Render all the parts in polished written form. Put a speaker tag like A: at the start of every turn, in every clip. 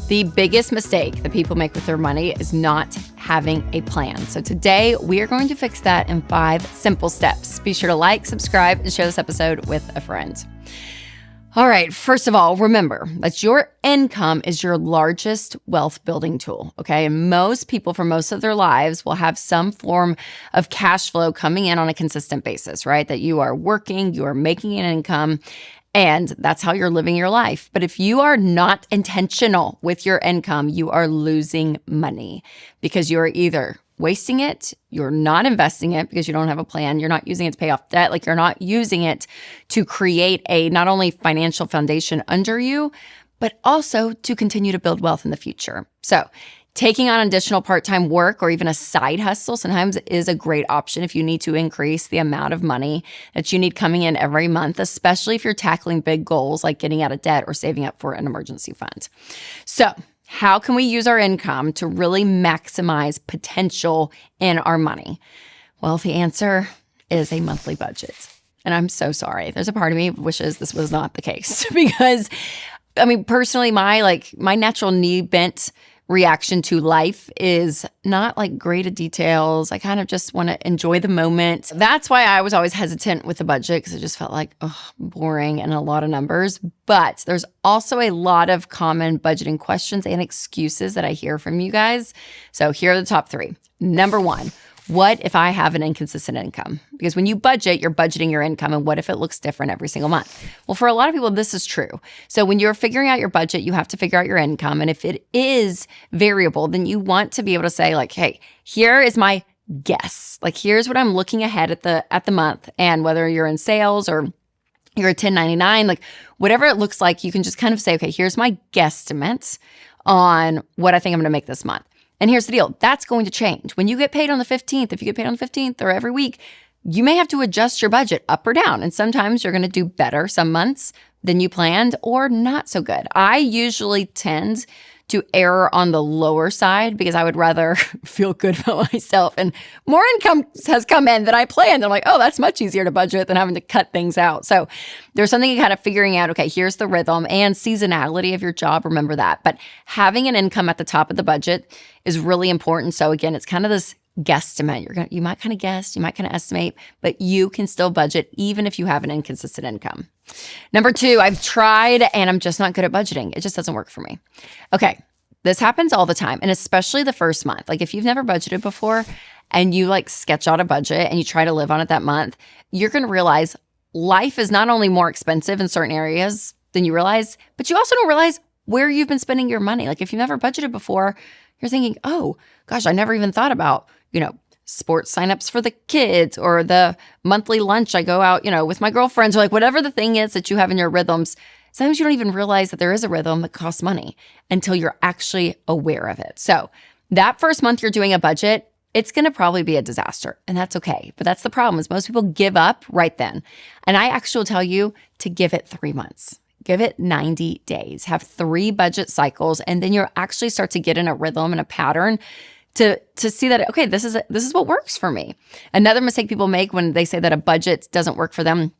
A: The biggest mistake that people make with their money is not having a plan. So today we are going to fix that in 5 simple steps. Be sure to like, subscribe, and share this episode with a friend. All right, first of all, remember that your income is your largest wealth building tool, okay? And most people for most of their lives will have some form of cash flow coming in on a consistent basis, right? That you are working, you are making an income, and that's how you're living your life. But if you are not intentional with your income, you are losing money because you're either wasting it, you're not investing it because you don't have a plan, you're not using it to pay off debt, like you're not using it to create a not only financial foundation under you, but also to continue to build wealth in the future. So taking on additional part-time work or even a side hustle sometimes is a great option if you need to increase the amount of money that you need coming in every month, especially if you're tackling big goals like getting out of debt or saving up for an emergency fund. So how can we use our income to really maximize potential in our money? Well, the answer is a monthly budget. And I'm so sorry. There's a part of me wishes this was not the case because, I mean, personally, my natural knee bent reaction to life is not like great at details. I kind of just want to enjoy the moment. That's why I was always hesitant with the budget because it just felt like boring and a lot of numbers. But there's also a lot of common budgeting questions and excuses that I hear from you guys. So here are the top 3. Number 1. What if I have an inconsistent income? Because when you budget, you're budgeting your income. And what if it looks different every single month? Well, for a lot of people, this is true. So when you're figuring out your budget, you have to figure out your income. And if it is variable, then you want to be able to say like, hey, here is my guess. Like, here's what I'm looking ahead at the month. And whether you're in sales or you're a 1099, like whatever it looks like, you can just kind of say, okay, here's my guesstimate on what I think I'm going to make this month. And here's the deal. That's going to change. When you get paid on the 15th, if you get paid on the 15th or every week, you may have to adjust your budget up or down. And sometimes you're going to do better some months than you planned or not so good. I usually tend to err on the lower side because I would rather feel good about myself. And more income has come in than I planned. I'm like, oh, that's much easier to budget than having to cut things out. So there's something kind of figuring out, okay, here's the rhythm and seasonality of your job. Remember that. But having an income at the top of the budget is really important. So again, it's kind of this guesstimate. You might kind of guess, you might kind of estimate, but you can still budget even if you have an inconsistent income. Number 2, I've tried and I'm just not good at budgeting. It just doesn't work for me. Okay, this happens all the time, and especially the first month. Like if you've never budgeted before and you like sketch out a budget and you try to live on it that month, you're going to realize life is not only more expensive in certain areas than you realize, but you also don't realize where you've been spending your money. Like if you've never budgeted before, you're thinking, oh gosh, I never even thought about, sports signups for the kids or the monthly lunch I go out, with my girlfriends or like whatever the thing is that you have in your rhythms. Sometimes you don't even realize that there is a rhythm that costs money until you're actually aware of it. So that first month you're doing a budget, it's going to probably be a disaster, and that's okay. But that's the problem is most people give up right then. And I actually will tell you to give it 3 months. Give it 90 days. Have 3 budget cycles, and then you'll actually start to get in a rhythm and a pattern to see that, okay, this is what works for me. Another mistake people make when they say that a budget doesn't work for them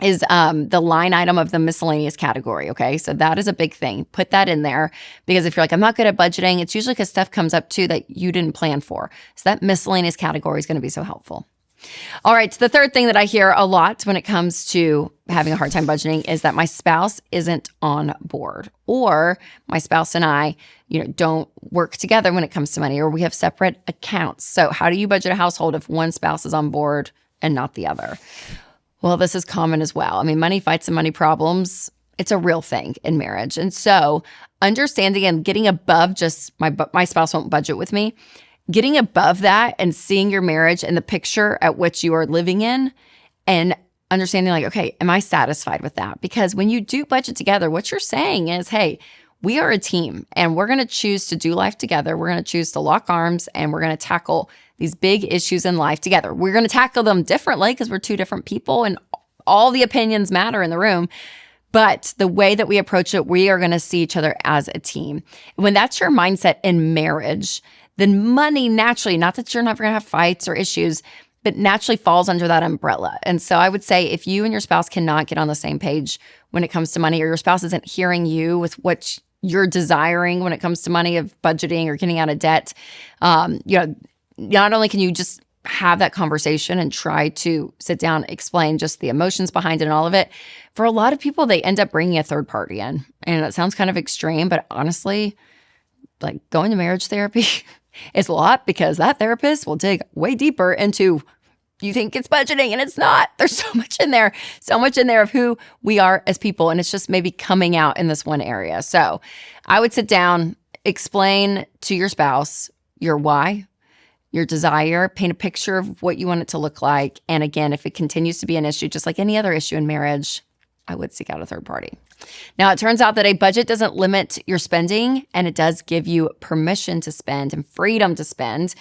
A: is the line item of the miscellaneous category, okay? So that is a big thing. Put that in there because if you're like, I'm not good at budgeting, it's usually because stuff comes up too that you didn't plan for. So that miscellaneous category is going to be so helpful. All right, so the third thing that I hear a lot when it comes to having a hard time budgeting is that my spouse isn't on board, or my spouse and I, don't work together when it comes to money, or we have separate accounts. So how do you budget a household if one spouse is on board and not the other? Well, this is common as well. I mean, money fights and money problems, it's a real thing in marriage. And so understanding and getting above just my spouse won't budget with me, getting above that and seeing your marriage and the picture at which you are living in and understanding like, okay, am I satisfied with that? Because when you do budget together, what you're saying is, hey, we are a team and we're going to choose to do life together. We're going to choose to lock arms and we're going to tackle these big issues in life together. We're going to tackle them differently because we're 2 different people and all the opinions matter in the room. But the way that we approach it, we are going to see each other as a team. When that's your mindset in marriage, then money naturally, not that you're not going to have fights or issues, but naturally falls under that umbrella. And so I would say if you and your spouse cannot get on the same page when it comes to money, or your spouse isn't hearing you with what you're desiring when it comes to money, of budgeting or getting out of debt. Not only can you just have that conversation and try to sit down, explain just the emotions behind it and all of it. For a lot of people, they end up bringing a third party in. And it sounds kind of extreme, but honestly, like going to marriage therapy is a lot, because that therapist will dig way deeper into, you think it's budgeting and it's not. There's so much in there of who we are as people. And it's just maybe coming out in this one area. So I would sit down, explain to your spouse your why, your desire, paint a picture of what you want it to look like. And again, if it continues to be an issue, just like any other issue in marriage, I would seek out a third party. Now, it turns out that a budget doesn't limit your spending, and it does give you permission to spend and freedom to spend.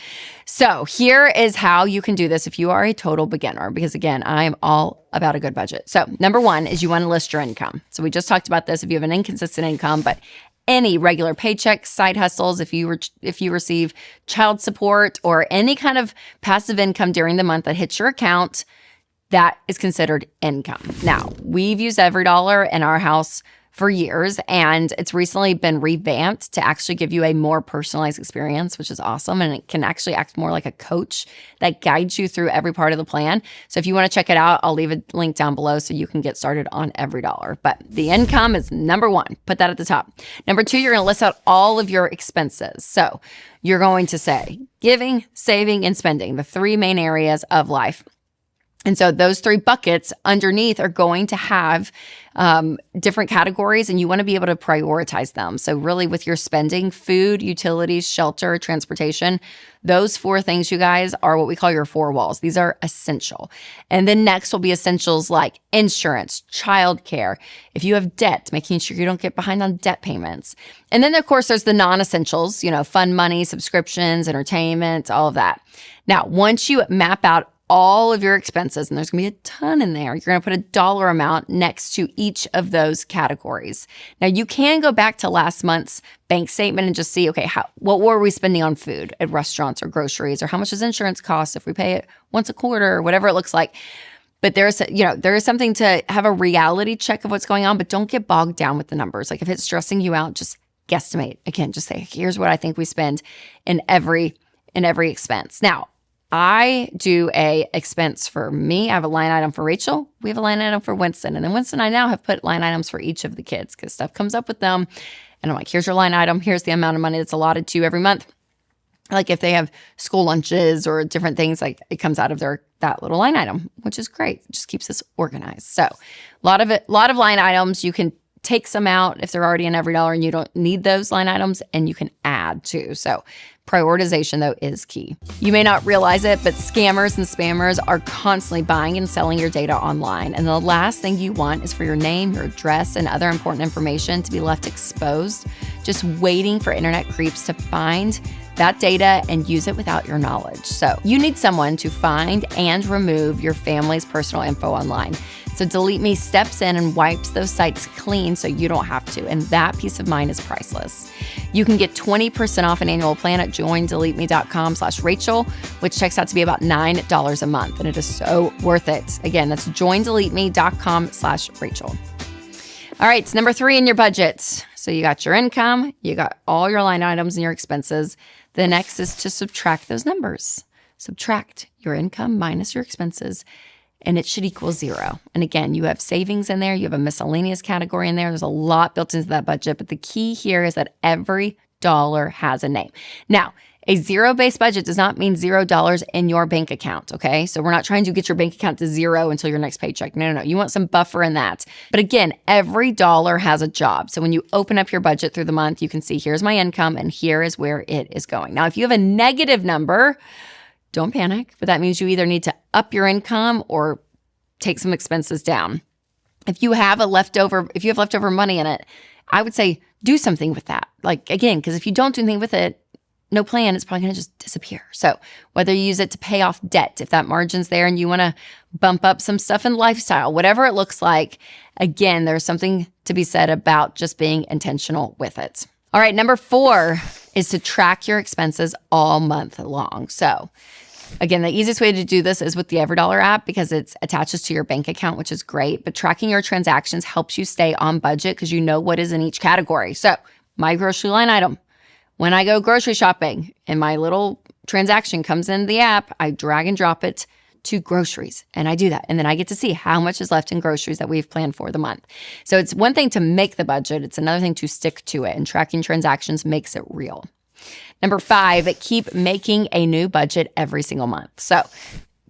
A: So here is how you can do this if you are a total beginner, because again, I am all about a good budget. So number one is you want to list your income. So we just talked about this. If you have an inconsistent income, but any regular paycheck, side hustles, if you receive child support or any kind of passive income during the month that hits your account, that is considered income. Now, we've used EveryDollar in our house for years, and it's recently been revamped to actually give you a more personalized experience, which is awesome. And it can actually act more like a coach that guides you through every part of the plan. So if you want to check it out, I'll leave a link down below so you can get started on EveryDollar. But the income is number one. Put that at the top. Number two, you're going to list out all of your expenses. So you're going to say giving, saving, and spending, the three main areas of life. And so those three buckets underneath are going to have different categories, and you want to be able to prioritize them. So really with your spending, food, utilities, shelter, transportation, those four things, you guys, are what we call your four walls. These are essential. And then next will be essentials like insurance, childcare. If you have debt, making sure you don't get behind on debt payments. And then of course there's the non-essentials, fun money, subscriptions, entertainment, all of that. Now, once you map out all of your expenses, and there's going to be a ton in there, you're going to put a dollar amount next to each of those categories. Now, you can go back to last month's bank statement and just see, okay, what were we spending on food at restaurants or groceries, or how much does insurance cost if we pay it once a quarter, or whatever it looks like. But there is something to have a reality check of what's going on, but don't get bogged down with the numbers. Like if it's stressing you out, just guesstimate. Again, just say, here's what I think we spend in every expense. Now, I do a expense for me. I have a line item for Rachel. We have a line item for Winston. And then Winston and I now have put line items for each of the kids because stuff comes up with them. And I'm like, here's your line item. Here's the amount of money that's allotted to you every month. Like if they have school lunches or different things, like it comes out of that little line item, which is great. It just keeps us organized. So a lot of line items. You can take some out if they're already in EveryDollar and you don't need those line items, and you can add too. So prioritization, though, is key. You may not realize it, but scammers and spammers are constantly buying and selling your data online. And the last thing you want is for your name, your address, and other important information to be left exposed, just waiting for internet creeps to find that data and use it without your knowledge. So you need someone to find and remove your family's personal info online. So Delete Me steps in and wipes those sites clean so you don't have to. And that peace of mind is priceless. You can get 20% off an annual plan at joindeleteme.com/Rachel, which checks out to be about $9 a month. And it is so worth it. Again, that's joindeleteme.com/Rachel. All right, number 3 in your budget. So you got your income, you got all your line items and your expenses. The next is to subtract those numbers. Subtract your income minus your expenses, and it should equal 0. And again, you have savings in there. You have a miscellaneous category in there. There's a lot built into that budget. But the key here is that every dollar has a name. Now, a zero-based budget does not mean $0 in your bank account, okay? So we're not trying to get your bank account to 0 until your next paycheck. No. You want some buffer in that. But again, every dollar has a job. So when you open up your budget through the month, you can see here's my income and here is where it is going. Now, if you have a negative number, don't panic, but that means you either need to up your income or take some expenses down. If you have leftover money in it, I would say do something with that. Like again, because if you don't do anything with it, no plan, it's probably going to just disappear. So whether you use it to pay off debt, if that margin's there and you want to bump up some stuff in lifestyle, whatever it looks like, again, there's something to be said about just being intentional with it. All right, number 4 is to track your expenses all month long. So again, the easiest way to do this is with the EveryDollar app because it attaches to your bank account, which is great. But tracking your transactions helps you stay on budget because you know what is in each category. So my grocery line item. When I go grocery shopping and my little transaction comes in the app, I drag and drop it to groceries, and I do that. And then I get to see how much is left in groceries that we've planned for the month. So it's one thing to make the budget. It's another thing to stick to it, and tracking transactions makes it real. Number 5, keep making a new budget every single month. So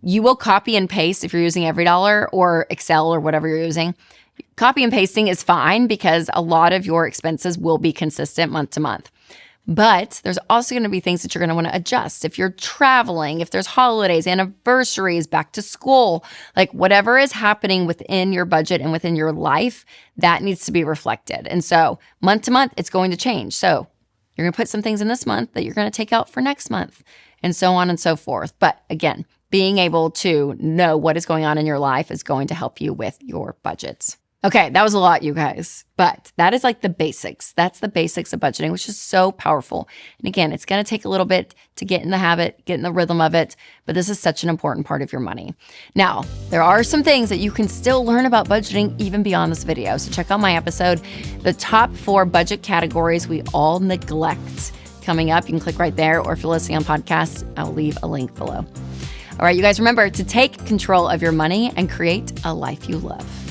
A: you will copy and paste if you're using EveryDollar or Excel or whatever you're using. Copy and pasting is fine because a lot of your expenses will be consistent month to month. But there's also going to be things that you're going to want to adjust. If you're traveling, if there's holidays, anniversaries, back to school, like whatever is happening within your budget and within your life, that needs to be reflected. And so month to month, it's going to change. So you're going to put some things in this month that you're going to take out for next month, and so on and so forth. But again, being able to know what is going on in your life is going to help you with your budgets. Okay, that was a lot, you guys, but that is like the basics. That's the basics of budgeting, which is so powerful. And again, it's going to take a little bit to get in the habit, get in the rhythm of it, but this is such an important part of your money. Now, there are some things that you can still learn about budgeting even beyond this video. So check out my episode, the top 4 budget categories we all neglect, coming up. You can click right there, or if you're listening on podcasts, I'll leave a link below. All right, you guys, remember to take control of your money and create a life you love.